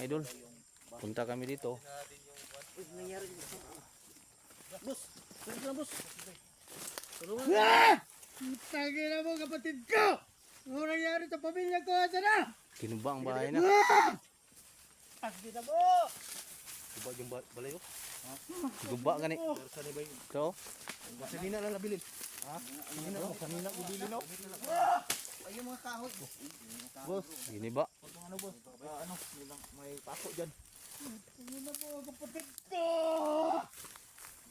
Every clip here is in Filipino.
idol. Punta kami dito. Uy, nangyari dito. Boss, tulungan lang boss. Tulungan. Tagi na mo kapatid ko! Ano nangyari sa pamilya ko? Asa na? Kinuba ang bahay na. Tagi na mo! Guba yung balay ko. Guba gani. Ito. Masanina lang nabilin. Ha? Masanina ko bilin no? Ay yung mga kahoy. Boss, Giniba. ano boss? Ano, may pako dyan. Tagi na mo kapatid ko!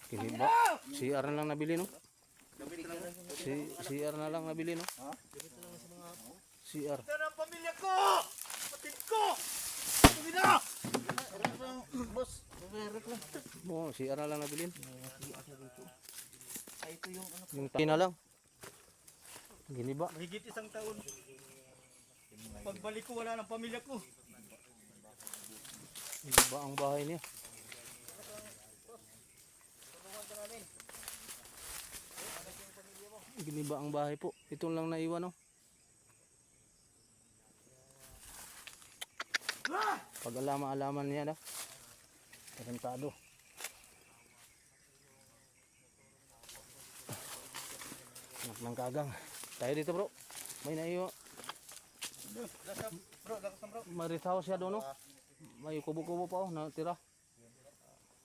Giniba. CR na lang nabili no. CR na lang nabili no. Ha? CR. Ito na ang pamilya ko! Kapatid ko! Tagi na! Boss, nagre-rek lang. Mo, CR na lang nabilin. Ay, ito yung ano. Yung tayo na lang. Giniba. Mahigit isang taon. Pagbalik ko wala ng pamilya ko. Giniba ang bahay niya. Giniba ang bahay po. Ito lang naiwan no. Pag alaman niya na. Tarantado. Anak ng kagang. Tayo dito bro. May naiwan. May rest house siya doon no. May kubo-kubo pa oh na tira.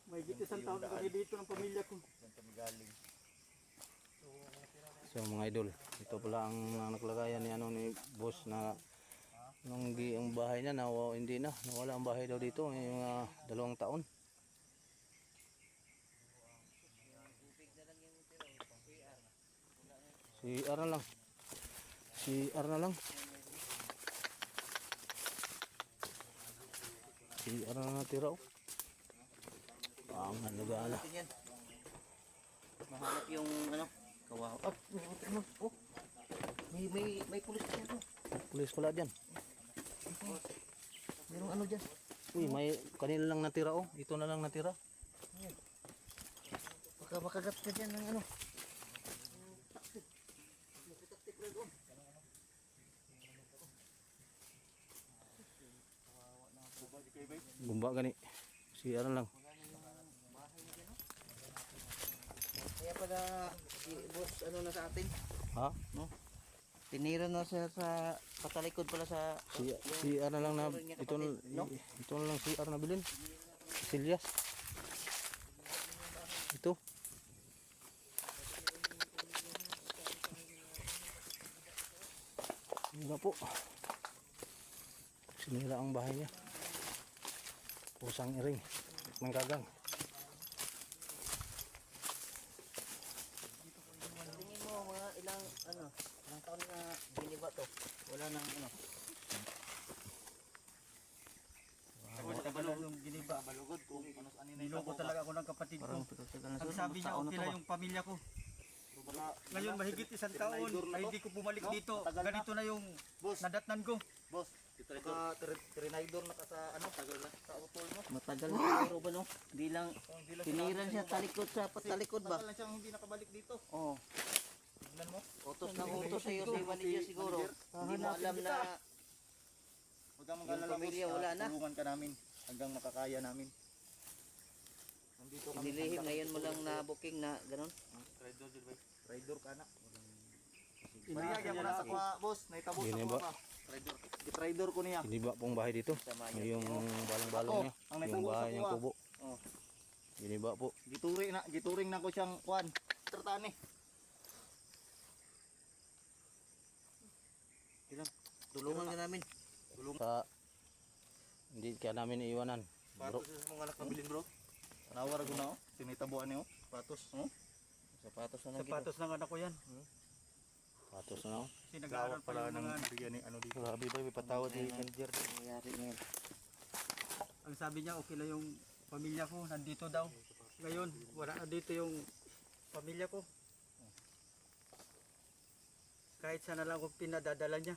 Mahigit isang taon na kami dito ng pamilya ko. So mga idol, ito pala ang nakalagayan ni ano ni boss na nung ang bahay niya hindi na nawala ang bahay daw dito yung 2 taon. CR na lang. CR na lang. CR na natira oh. Ang nagala. Mahanap yung ano, kawawa. Oh, may pulis dyan. Pulis pala dyan. Merong ano dyan. Uy, may kanina lang natira oh. Ito na lang natira. Baka makagat ka dyan ng ano. Gumba gani. CR na lang. Kaya pala si boss ano na sa atin. Ha? No? Tinira na siya sa patalikod pala sa CR na lang na ito na lang CR na bilhin. Silyas. Ito. Wala po. Sinira ang bahay niya. Pusang iring. Mangkagang. tingin mo mga ilang taon na giniba to. Wala nang ano. Tagal yung giniba. Balugod kung ano saan Niloko talaga ako ng kapatid ko. Parang pitagal na Ang sabi niya okay lang yung pamilya ko. Ngayon mahigit isang taon ay hindi ko bumalik dito. Ganito na yung nadatnan ko. boss. Trinidor na ka sa ano, tagal na sa utol mo. Matagal na siguro ba no? Hindi lang tiniran siya talikod sa patalikod ba? Matagal na siyang hindi nakabalik dito. Oo. Tignan mo. Utos ng utos sa'yo sa manager siguro. Hindi mo alam na Huwag kang yung mag-alala, pamilya boss. wala na. Tulungan ka namin hanggang makakaya namin. Nandito kami. Nilihim ngayon mo lang na booking na gano'n. Trader ka na. Mariyagyan mo na sa kuha, boss. Naitabo sa Gini kuha ba? pa. I-trader ko niya. Giniba pong bahay dito. Sama niya. Yung balong-balong niya. ang Yung naitabo sa bahay niyang kuha. kubo. Oh. Giniba po. Gituring na ko siyang kuhan. Tratani. Tulungan ka namin. Sa hindi ka namin iiwanan. Bro. Patos sa mga anak na bilin, bro. Nawar ko na, oh. Sinitabuan niyo, patos. Oh? Sapatos na lang dito. Sapatos ng anak ko yan. Patos na ako. Kasi nag-aaral pa yung mga bigyan ni ano dito. Grabe ba, may patawad ni Manager nangyari ngayon. Ang sabi niya, okay lang yung pamilya ko, nandito daw. Ngayon, wala na dito yung pamilya ko. Kahit sana lang kung pinadadala niya.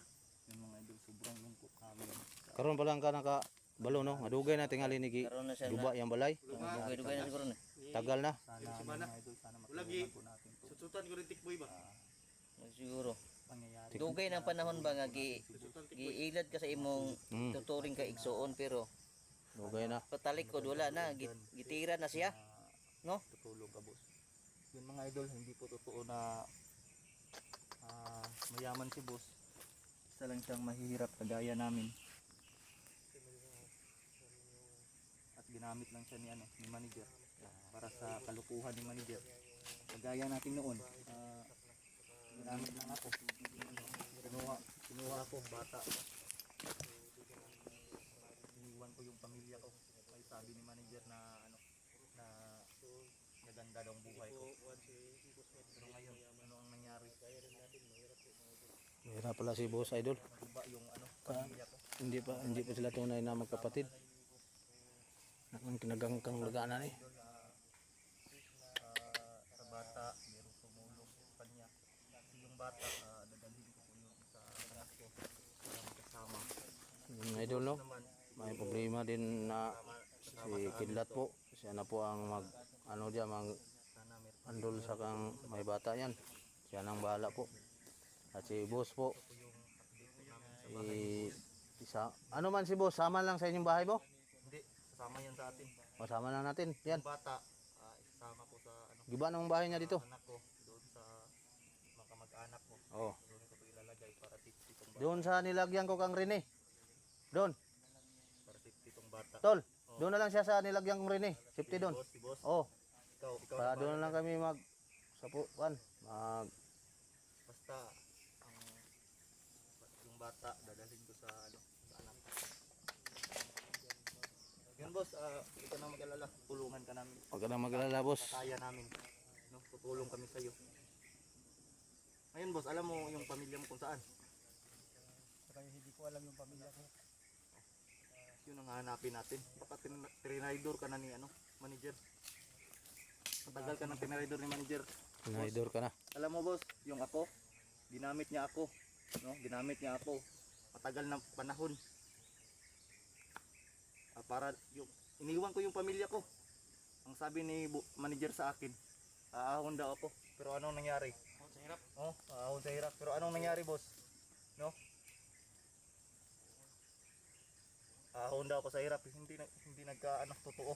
Yung mga idol, sobrang lungkot kami. Karon pa lang ka naka balo no. Madugay na tingali ni Karoon na siya Duba yang balay. Dugay-dugay na siguro na. Tagal na. Sana mga idol, sana matulungan po natin. Susutan ko rin tikboy ba? Siguro. Pangyayari. Dugay ng panahon ba nga giilad ka sa imong tuturing ka igsoon pero Dugay na. Patalikod wala na, gitira na siya. No? Tutulog ka, boss. Yun mga idol, hindi po totoo na mayaman si boss. Isa lang siyang mahihirap kagaya namin. At ginamit lang siya ni manager para sa kalukuhan ni manager. Kagaya natin noon, ginamit lang ako. Kinuha ako, bata. Iniwan ko yung pamilya ko. Ay sabi ni manager na na maganda daw ang buhay ko. Pero ngayon, ano ang nangyari? Mahirap pala si Boss Idol. Iba yung pamilya ko. Hindi pa sila tunay na magkapatid. Ang kinagangkang lagana ni. Sa bata, merong tumulong sa kanya. Kasi yung bata, dadalhin ko po yung sa anak ko. Para magkasama. Yung idol no. May problema din na si Kidlat po. Siya na po ang mag Sana meron andol sa kang may bata yan. Siya nang bahala po. At si Boss po. Ano man si Boss, sama lang sa inyong bahay po? Hindi, sasama yan sa atin. Masama lang natin. Yan. Yung bata, isasama ko sa Giba ng bahay niya dito. anak ko. Doon sa makamag-anak ko. Oh. Doon ko ito ilalagay para safety tong bata. Doon sa nilagyan ko kang Rene. Doon. Para safety tong bata. Tol. Doon na lang siya sa nilagyan kong Rene. Safety doon. Si boss, Oh. ikaw Para na doon na bahala. lang kami mag Basta, yung bata, dadalhin ko sa anak ko. Yun boss, hindi ka na mag-alala. Tulungan ka namin. Huwag ka na mag-alala, boss. Kaya namin. No? Tutulong kami sa'yo. Ngayon boss, alam mo yung pamilya mo kung saan? Kaya hindi ko alam yung pamilya ko. Yun ang hanapin natin. Baka trinidor ka na ni manager. Matagal ka ng trinidor ni manager. Naidor ka na. Alam mo boss, yung ako, ginamit niya ako. No? Ginamit niya ako. Matagal na panahon. Para yung iniwan ko yung pamilya ko. Ang sabi ni manager sa akin, aahon daw ako. Pero anong nangyari? Ako sa hirap. Oh, aahon sa hirap. Pero anong nangyari boss? No? Aahon daw ako sa hirap. Hindi totoo.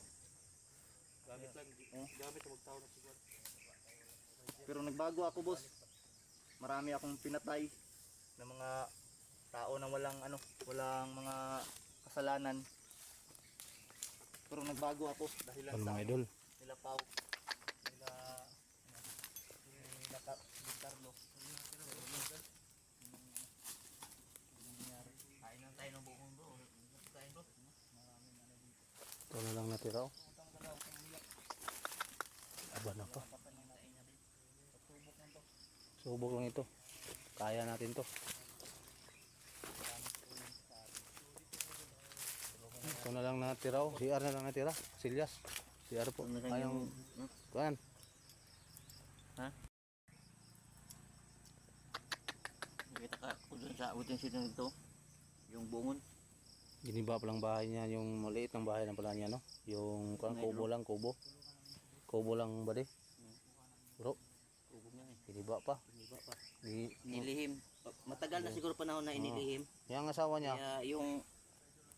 Gamit lang. Gamit sa magtao na siguro. Pero nagbago ako boss. Marami akong pinatay ng mga tao na walang mga kasalanan. Pero nagbago ako dahil lang Ano sa mga idol? nila Pau, nila Carlo. Kain lang tayo ng buong bro. Kain bro. Ito na lang natira. Oh. Aba na pa. Subok lang ito. Kaya natin to. Ito na lang natira. Oh. CR na lang natira. Silyas. CR po. Ayong kuan. Kita ka kung doon sa utin sino nito. Yung bungon. Giniba pa lang bahay niya. Yung maliit ng bahay na pala niya, no? Yung kubo lang, kubo. Kubo lang ba di? Bro, Ubog na eh. giniba pa. Inilihim. Matagal na siguro panahon na inilihim. Yung asawa niya, Kaya yung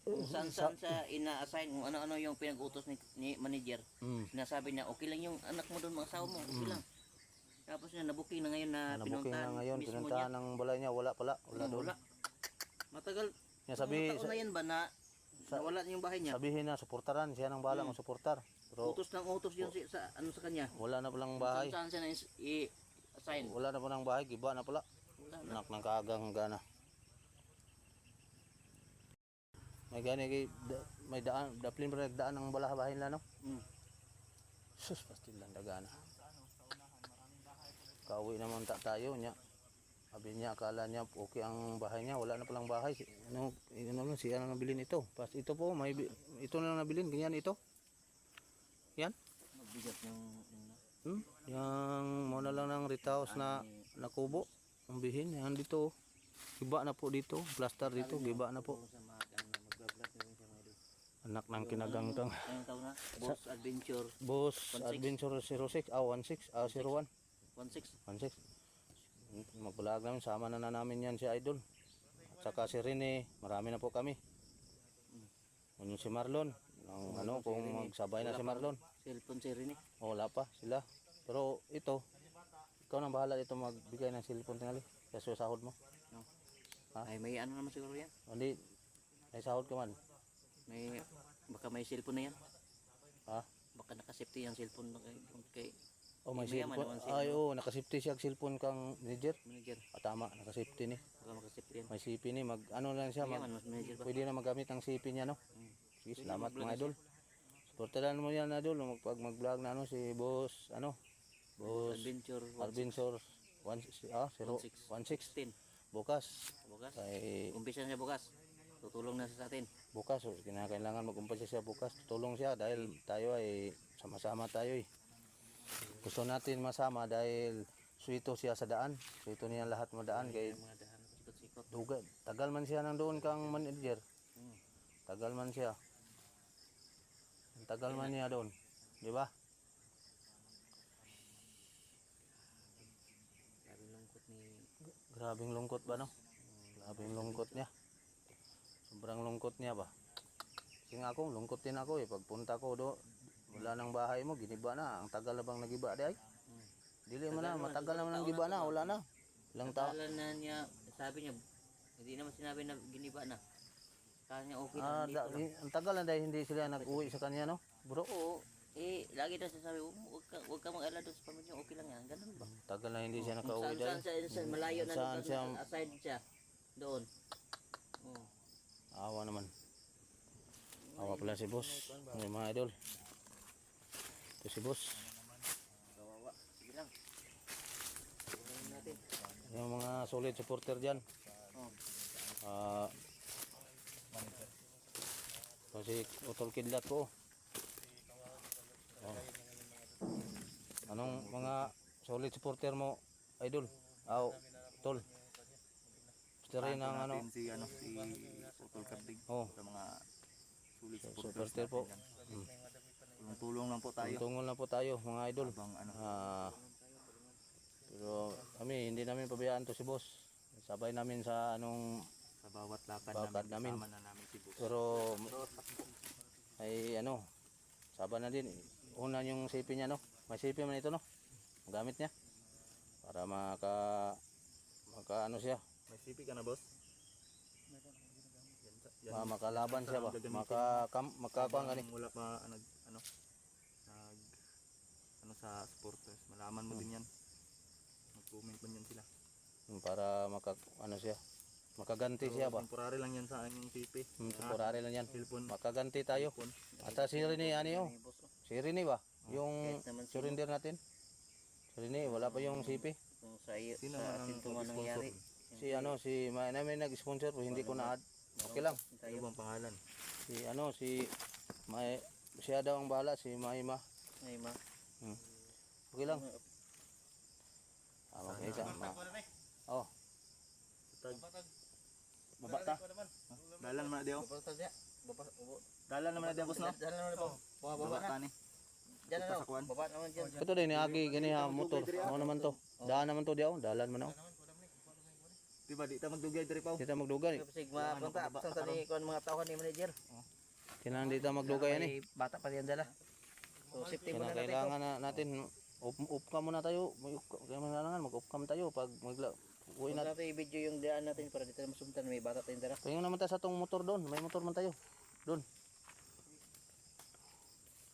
kung saan sa ina-assign, kung ano-ano yung pinag-utos ni manager. Sinasabi niya, okay lang yung anak mo doon, mga asawa mo, okay lang. Tapos na nabuking na ngayon na nabuking pinuntahan na ngayon, mismo pinuntahan niya. ng balay niya, wala pala. Wala doon. Wala. Matagal. Niya sabi, Mga taon na yan ba na nawala na yung bahay niya? sabihin na, suportaran. Siya nang bahala ng suportar. Pero Utos ng utos yun sa kanya. wala na palang Kung bahay. saan siya na-assign. Wala na palang bahay, giba na pala. Wala na. Anak ng kaagang gana. May gani kay may daan, daplin pa nagdaan ng balahabahin la no. Sus, pasti lang dagana. Kauwi naman tayo niya. Sabi niya, akala niya okay ang bahay niya, wala na palang bahay. Ano lang siya nang nabilin ito. Pas ito po, ito na lang nabilin, ganyan ito. Yan. Mabigat yung Yang muna lang ng retaos na nakubo. Ang bihin, yan dito. Giba na po dito, plaster dito, giba na po. sa mga mag-vlog na rin siya mga idol. Anak ng kinagangkang. Anong taon na? Boss Adventure Boss 16. Adventure 06, 16, 01, 16. 16. Magbulag namin, sama na namin yan si Idol. At saka si Rene, marami na po kami. Yung si Marlon, Ang ano kung magsabay na si Marlon. Cellphone si Rini. O, wala pa sila. Pero ito, ikaw nang bahala dito magbigay ng cellphone tingali. Kasi sahod mo. No. Ha? Ay may ano naman siguro yan. Hindi, may sahod ka man. May baka may cellphone na yan. Ha? Baka naka-safety yung cellphone kay O, may mayaman cellphone. naman siya, Ay, oo, nakasafety siya ang cellphone kang manager. manager. Tama, nakasafety ni. Baka maka-safety yan. May CP ni, mag ano lang siya, Mayaman mas manager ba? pwede na magamit ang CP niya, no? Hmm. Sige, salamat mga idol. Supportahan mo yan, idol, pag mag-vlog na ano si boss, ano? Boss Adventure Alvinsor 016 bukas. bukas. Kay Umpisa niya bukas. Tutulong na siya sa atin. bukas, kinakailangan mag-umpisa siya bukas. Tutulong siya dahil tayo ay sama-sama tayo eh. Gusto natin masama dahil suwito siya sa daan. Suwito niya lahat madaan kay Mga dahan sikot-sikot. dugay. Tagal man siya nang doon kang manager. Hmm. Tagal man siya. Ang tagal man niya doon. Di ba? Sabi lungkot ni Grabing lungkot ba no? Grabing lungkot niya. Sobrang lungkot niya ba? Kasi nga ako, lungkot din ako eh. Pagpunta ko do, wala nang bahay mo, giniba na. Ang tagal na bang nagiba di ay? Dili mo na, matagal naman ang giba na, wala na. Ilang tao. Kala na niya, sabi niya, hindi naman sinabi na giniba na. Kala niya okay na. Ah, hindi pala. ang tagal na dahil hindi sila nag-uwi sa kanya no? Bro, Oo, lagi daw siya sabi, huwag ka mag-alala doon sa pamilya, okay lang yan. Ganun ba? tagal na hindi siya Kung nakauwi saan dahil. siya, malayo na Saan doon, siya- aside siya. Doon. Oo. Awa naman. Awa pala si boss. Ay, mga idol. Ito si boss. Kawawa. Sige lang. Tulungan natin. Yung mga solid supporter dyan. Oh. Ah, kasi utol kidlat ko. Oh. Anong mga solid supporter mo, idol? Aw, tol. Gusto rin ang ano, Natin si Utol Kardig oh, sa mga sulit supporters supporter po. natin dyan. Tulong-tulong lang po tayo Tungol na po tayo, mga idol. habang ano. Pero kami, hindi namin pabayaan to si boss. Sabay namin sa anong, Sa bawat lakad Lakad namin, namin. kasama na namin si Boss. pero ay ano, sabay na din. Una yung sipi niya, no? May sipi man ito, no? Gamit niya. Para maka ano siya, May sipi ka na, boss? makalaban siya ba? Makakuan gani. Wala pa nag sa supporters. Malaman mo din yan. Mag-comment man yan sila. Para ano siya, makaganti siya ba? Temporary lang yan sa anyong sipi. Temporary lang yan. Cellphone. Makaganti tayo. Cellphone. At si Rene, ano yun? Si Rene ba? Yung Kahit naman surrender natin. Si Rene, wala pa yung sipi. Kung sa iyo, Sino sa man atin ang ito man nag-sponsor? nangyari. Si ano, si may nag-sponsor pero hindi ko na-add. Okay lang. Ano bang pangalan? Si ano, siya daw ang bahala, si Maima. Ay ma. Okay lang. Makita. Oh, Baba ta. Dalan naman na diyo. Dalan naman na diyo, boss, no? Diyan naman po. Baba ta ni. Diyan na Sa kuwan. Baba naman diyan. ito din, agi, gani ha, motor. Ano naman to? Daan naman to diyaw, dalan mo na. Diba, di ta magdugay diri pa. Dito magdugay. Sigma punta sa ni kon mga tao ni manager. Kailangan dito magdugay yan eh. May bata pa diyan dala. So safety muna natin. Kailangan na natin, up ka muna tayo. Kailangan mag-up cam tayo pag uwi Huwag natin. natin i-video yung daan natin para dito na masundan. May bata tayong dala. Tingnan naman tayo sa tong motor doon. May motor man tayo. Doon.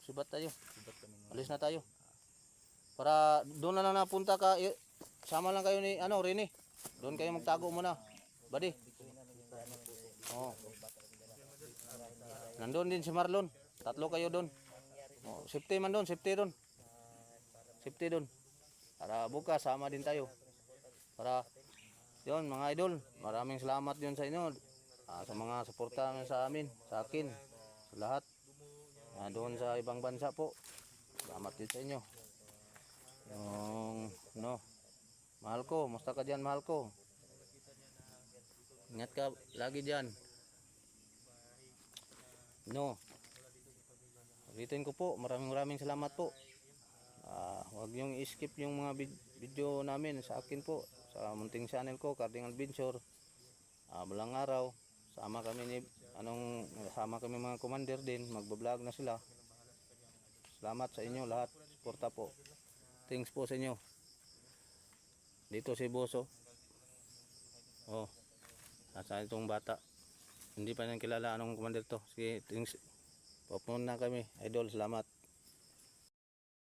Sibat tayo. Alis na tayo. Para doon na lang napunta ka. Sama lang kayo ni ano, Rene. Doon kayo magtago muna. Buddy. Oh. Nandun din si Marlon. Tatlo kayo doon. Oh, safety man doon, safety doon. Safety doon. Para bukas sama din tayo. Para yun mga idol, maraming salamat yun sa inyo. Sa mga suporta sa amin, sa akin, sa lahat. Doon sa ibang bansa po. Salamat din sa inyo. Yung mahal ko, musta ka dyan mahal ko? Ingat ka lagi dyan. Ulitin ko po, maraming salamat po. Huwag niyong i-skip yung mga video namin sa akin po. Sa munting channel ko, Carding Adventure. Balang araw, Sama kami ni sama kami mga commander din, magbablog na sila. Salamat sa inyo lahat. Suporta po. Thanks po sa inyo. Dito si Boso. Oh. Nasa itong bata. Hindi pa nang kilala anong commander to. Sige, thanks. Papunta na kami. Idol, salamat.